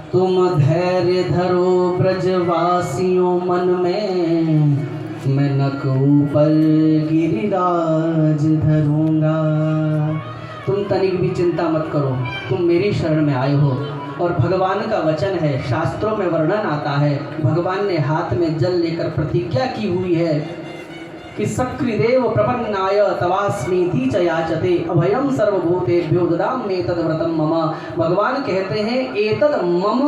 तुम धैर्य धरो ब्रजवासियों मन में, मैं नक ऊपर गिरिराज धरूंगा। तुम तनिक भी चिंता मत करो, तुम मेरी शरण में आए हो। और भगवान का वचन है, शास्त्रों में वर्णन आता है, भगवान ने हाथ में जल लेकर प्रतिज्ञा की हुई है कि सकृदेव प्रपन्नाय तवास्मीति च याचते अभयम सर्वभूतेभ्यो ददाम्ये तद्व्रतम मम। भगवान कहते हैं एतद मम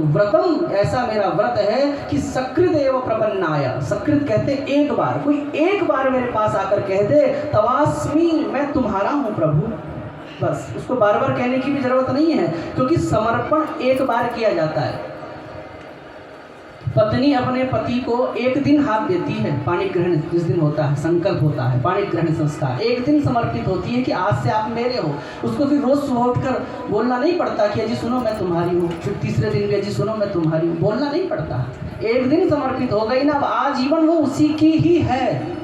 व्रतम, ऐसा मेरा व्रत है कि सकृदेव प्रपन्नाय, सकृत कहते एक बार, कोई एक बार मेरे पास आकर कह दे तवास्मी, मैं तुम्हारा हूँ प्रभु, बस। उसको बार बार कहने की भी जरूरत नहीं है, क्योंकि समर्पण एक बार किया जाता है। पत्नी अपने पति को एक दिन हाथ देती है, पाणी ग्रहण जिस दिन होता है, संकल्प होता है, पाणी ग्रहण संस्कार एक दिन समर्पित होती है कि आज से आप मेरे हो। उसको फिर रोज सुबह उठकर बोलना नहीं पड़ता कि अजी सुनो मैं तुम्हारी हूँ, फिर तीसरे दिन भी अजी सुनो मैं तुम्हारी हूँ, बोलना नहीं पड़ता। एक दिन समर्पित हो गई ना, अब आजीवन वो उसी की ही है।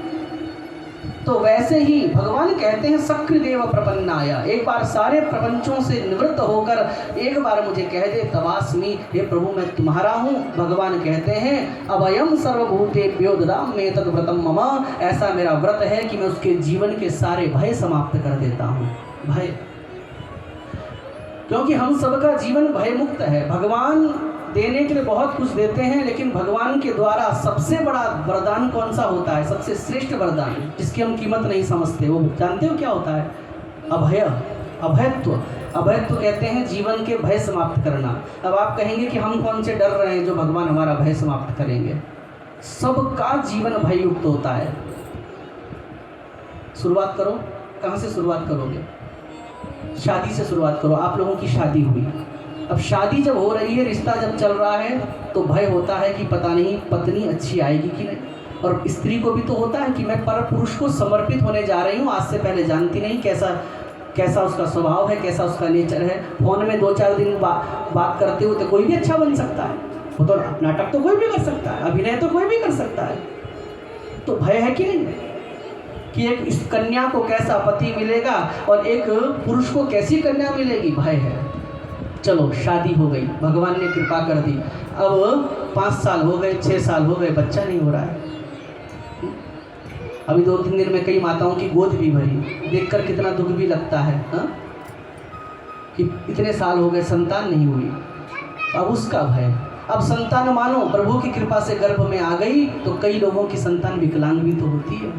तो वैसे ही भगवान कहते हैं सकृदेव प्रपन्नाय, एक बार सारे प्रपंचों से निवृत्त होकर एक बार मुझे कह दे तवास्मी, हे प्रभु मैं तुम्हारा हूँ। भगवान कहते हैं अभयम सर्वभूतेभ्यो ददाम्ये तद्व्रतम मम, ऐसा मेरा व्रत है कि मैं उसके जीवन के सारे भय समाप्त कर देता हूँ। भय, क्योंकि हम सबका जीवन भय मुक्त है। भगवान देने के लिए बहुत कुछ देते हैं, लेकिन भगवान के द्वारा सबसे बड़ा वरदान कौन सा होता है, सबसे श्रेष्ठ वरदान जिसकी हम कीमत नहीं समझते, वो जानते हो क्या होता है? अभय, अभयत्व। अभयत्व कहते हैं जीवन के भय समाप्त करना। अब आप कहेंगे कि हम कौन से डर रहे हैं जो भगवान हमारा भय समाप्त करेंगे? सबका जीवन भय युक्त होता है। शुरुआत करो, कहाँ से शुरुआत करोगे? शादी से शुरुआत करो। आप लोगों की शादी हुई, अब शादी जब हो रही है, रिश्ता जब चल रहा है, तो भय होता है कि पता नहीं पत्नी अच्छी आएगी कि नहीं। और स्त्री को भी तो होता है कि मैं पर पुरुष को समर्पित होने जा रही हूँ, आज से पहले जानती नहीं कैसा उसका स्वभाव है, कैसा उसका नेचर है। फोन में 2-4 दिन बात करते हो तो कोई भी अच्छा बन सकता है, वो तो नाटक तो कोई भी कर सकता है, अभिनय तो कोई भी कर सकता है। तो भय है कि नहीं कि एक इस कन्या को कैसा पति मिलेगा और एक पुरुष को कैसी कन्या मिलेगी, भय है। चलो शादी हो गई, भगवान ने कृपा कर दी, अब 5 साल हो गए, 6 साल हो गए, बच्चा नहीं हो रहा है। अभी 2-3 दिन में कई माताओं की गोद भी भरी, देखकर कितना दुख भी लगता है कि इतने साल हो गए संतान नहीं हुई। अब उसका भय, अब संतान मानो प्रभु की कृपा से गर्भ में आ गई, तो कई लोगों की संतान विकलांग भी तो होती है।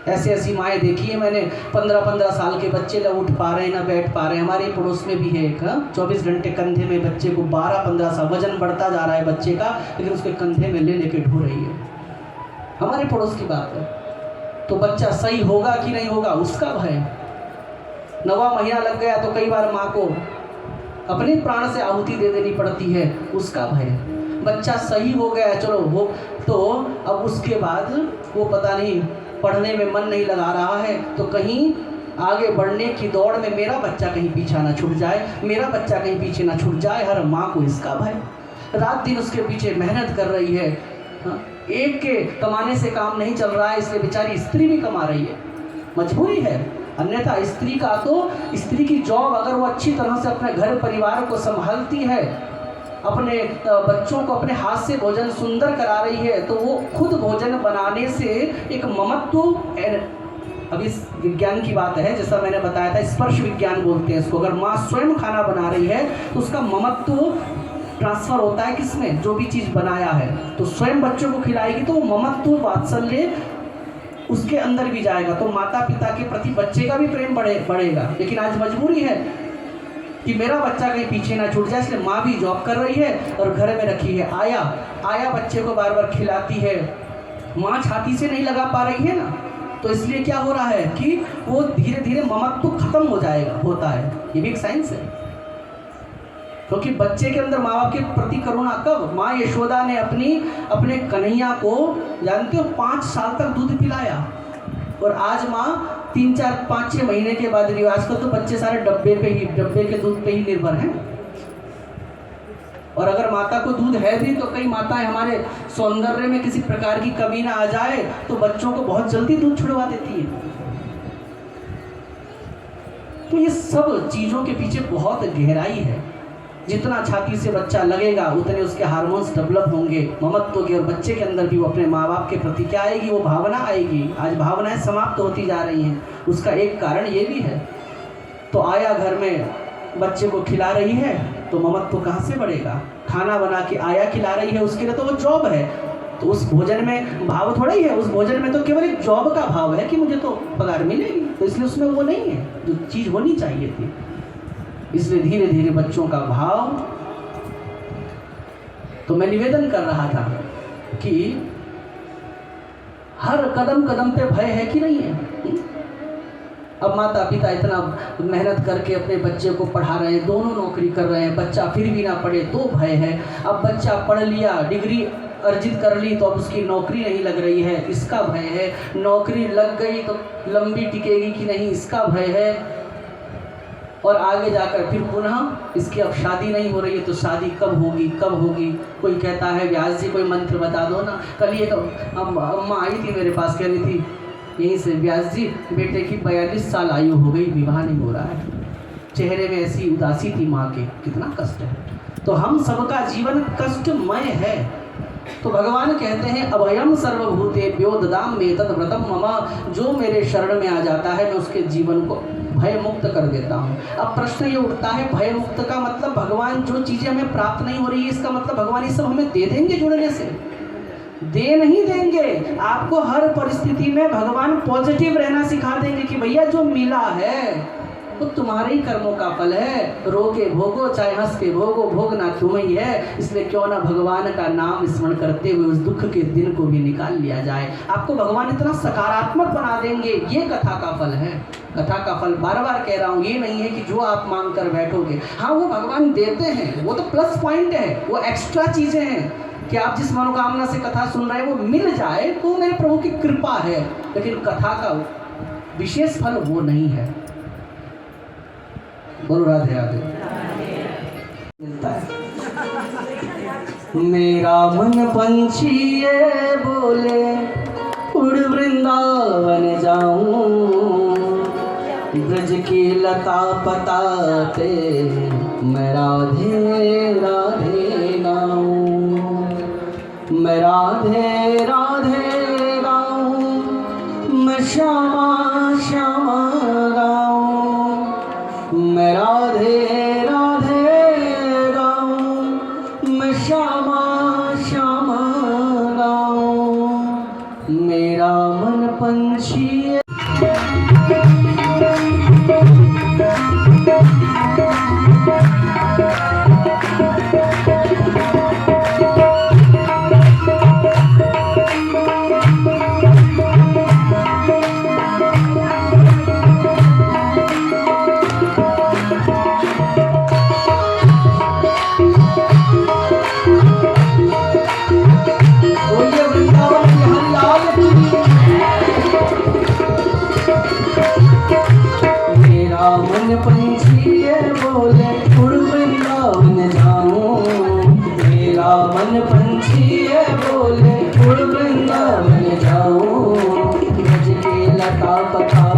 ऐसी माएँ देखी है मैंने, 15-15 साल के बच्चे ना उठ पा रहे हैं, ना बैठ पा रहे हैं। हमारे पड़ोस में भी है एक, 24 घंटे कंधे में बच्चे को, 12-15 साल, वजन बढ़ता जा रहा है बच्चे का, लेकिन उसके कंधे में ले लेके ढो रही है। हमारे पड़ोस की बात है। तो बच्चा सही होगा कि नहीं होगा, उसका भय। 9वां महीना लग गया तो कई बार माँ को अपने प्राण से आहुति दे देनी पड़ती है, उसका भय। बच्चा सही हो गया, चलो हो, तो अब उसके बाद वो पता नहीं पढ़ने में मन नहीं लगा रहा है, तो कहीं आगे बढ़ने की दौड़ में मेरा बच्चा कहीं पीछा ना छूट जाए, मेरा बच्चा कहीं पीछे ना छूट जाए। हर माँ को इसका भय, रात दिन उसके पीछे मेहनत कर रही है। एक के कमाने से काम नहीं चल रहा है, इसलिए बेचारी स्त्री भी कमा रही है, मजबूरी है। अन्यथा स्त्री का तो, स्त्री की जॉब अगर वो अच्छी तरह से अपने घर परिवार को संभालती है, अपने बच्चों को अपने हाथ से भोजन सुंदर करा रही है, तो वो खुद भोजन बनाने से एक ममत्व, अब इस विज्ञान की बात है, जैसा मैंने बताया था स्पर्श विज्ञान बोलते हैं इसको। अगर माँ स्वयं खाना बना रही है तो उसका ममत्व ट्रांसफर होता है किसमें, जो भी चीज़ बनाया है, तो स्वयं बच्चों को खिलाएगी तो ममत्व, वात्सल्य उसके अंदर भी जाएगा, तो माता पिता के प्रति बच्चे का भी प्रेम बढ़ेगा। लेकिन आज मजबूरी है कि मेरा बच्चा कहीं पीछे ना छूट जाए, इसलिए माँ भी जॉब कर रही है और घर में रखी है आया बच्चे को बार बार खिलाती है। माँ छाती से नहीं लगा पा रही है ना, तो इसलिए क्या हो रहा है कि वो धीरे धीरे ममत्व खत्म होता है। ये भी एक साइंस है, क्योंकि बच्चे के अंदर माँ बाप के प्रति करुणा कब, माँ यशोदा ने अपने कन्हैया को जानते हो 5 साल तक दूध पिलाया, और आज माँ 3-4-5-6 महीने के बाद भी, आजकल तो बच्चे सारे डब्बे के दूध पे ही निर्भर हैं। और अगर माता को दूध है भी, तो कई माताएं हमारे सौंदर्य में किसी प्रकार की कमी ना आ जाए तो बच्चों को बहुत जल्दी दूध छुड़वा देती है। तो ये सब चीज़ों के पीछे बहुत गहराई है। जितना छाती से बच्चा लगेगा उतने उसके हार्मोन्स डेवलप होंगे ममत्व के, और बच्चे के अंदर भी वो अपने माँ बाप के प्रति क्या आएगी, वो भावना आएगी। आज भावनाएं समाप्त होती जा रही हैं, उसका एक कारण ये भी है। तो आया घर में बच्चे को खिला रही है तो ममत्व कहाँ से बढ़ेगा। खाना बना के आया खिला रही है, उसके लिए तो वो जॉब है, तो उस भोजन में भाव थोड़ा ही है, उस भोजन में तो केवल एक जॉब का भाव है कि मुझे तो पगार मिलेगी, तो इसलिए उसमें वो नहीं है जो चीज़ होनी चाहिए थी। इसलिए धीरे धीरे बच्चों का भाव। तो मैं निवेदन कर रहा था कि हर कदम कदम पे भय है कि नहीं है। अब माता पिता इतना मेहनत करके अपने बच्चे को पढ़ा रहे हैं, दोनों नौकरी कर रहे हैं, बच्चा फिर भी ना पढ़े तो भय है। अब बच्चा पढ़ लिया, डिग्री अर्जित कर ली, तो अब उसकी नौकरी नहीं लग रही है, इसका भय है। नौकरी लग गई तो लंबी टिकेगी कि नहीं, इसका भय है। और आगे जाकर फिर पुनः इसकी अब शादी नहीं हो रही है तो शादी कब होगी कब होगी। कोई कहता है व्यास जी कोई मंत्र बता दो ना। कल ये अम्मा आई थी मेरे पास, कह रही थी यहीं से, व्यास जी बेटे की 42 साल आयु हो गई, विवाह नहीं हो रहा है। चेहरे में ऐसी उदासी थी माँ के, कितना कष्ट है। तो हम सबका जीवन कष्टमय है। तो भगवान कहते हैं अभयम सर्वभूतेभ्यो ददामि तत् व्रतम मम, जो मेरे शरण में आ जाता है मैं उसके जीवन को भय मुक्त कर देता हूँ। अब प्रश्न ये उठता है, भय मुक्त का मतलब भगवान जो चीज़ें हमें प्राप्त नहीं हो रही है इसका मतलब भगवान ये सब हमें दे देंगे जुड़ने से? दे नहीं देंगे। आपको हर परिस्थिति में भगवान पॉजिटिव रहना सिखा देंगे कि भैया जो मिला है वो तुम्हारे ही कर्मों का फल है, रो के भोगो चाहे हंस के भोगो, भोगना तुम ही है। इसलिए क्यों ना भगवान का नाम स्मरण करते हुए उस दुख के दिन को भी निकाल लिया जाए। आपको भगवान इतना सकारात्मक बना देंगे, ये कथा का फल है। कथा का फल बार बार कह रहा हूँ, ये नहीं है कि जो आप मांग कर बैठोगे। हाँ वो भगवान देते हैं, वो तो प्लस पॉइंट है, वो एक्स्ट्रा चीज़ें हैं कि आप जिस मनोकामना से कथा सुन रहे हैं वो मिल जाए तो मेरे प्रभु की कृपा है। लेकिन कथा का विशेष फल वो नहीं है। बोलो राधे राधे। मिलता है। मेरा मन पंछी ये बोले उड़ वृंदावन जाऊं, ब्रज की लता पता पे मैं राधे राधे गाऊं, मैं राधे राधे गाऊं, मैं श्यामा श्यामा गाऊं, मैं राधे राधे गाऊं, मैं श्यामा श्यामा गाऊं, मेरा मन पंछी पंछी बोले उड़ वृंदावन जाऊं, मेरा मन पंछी बोले उड़ वृंदावन जाऊं, ब्रज के लता पता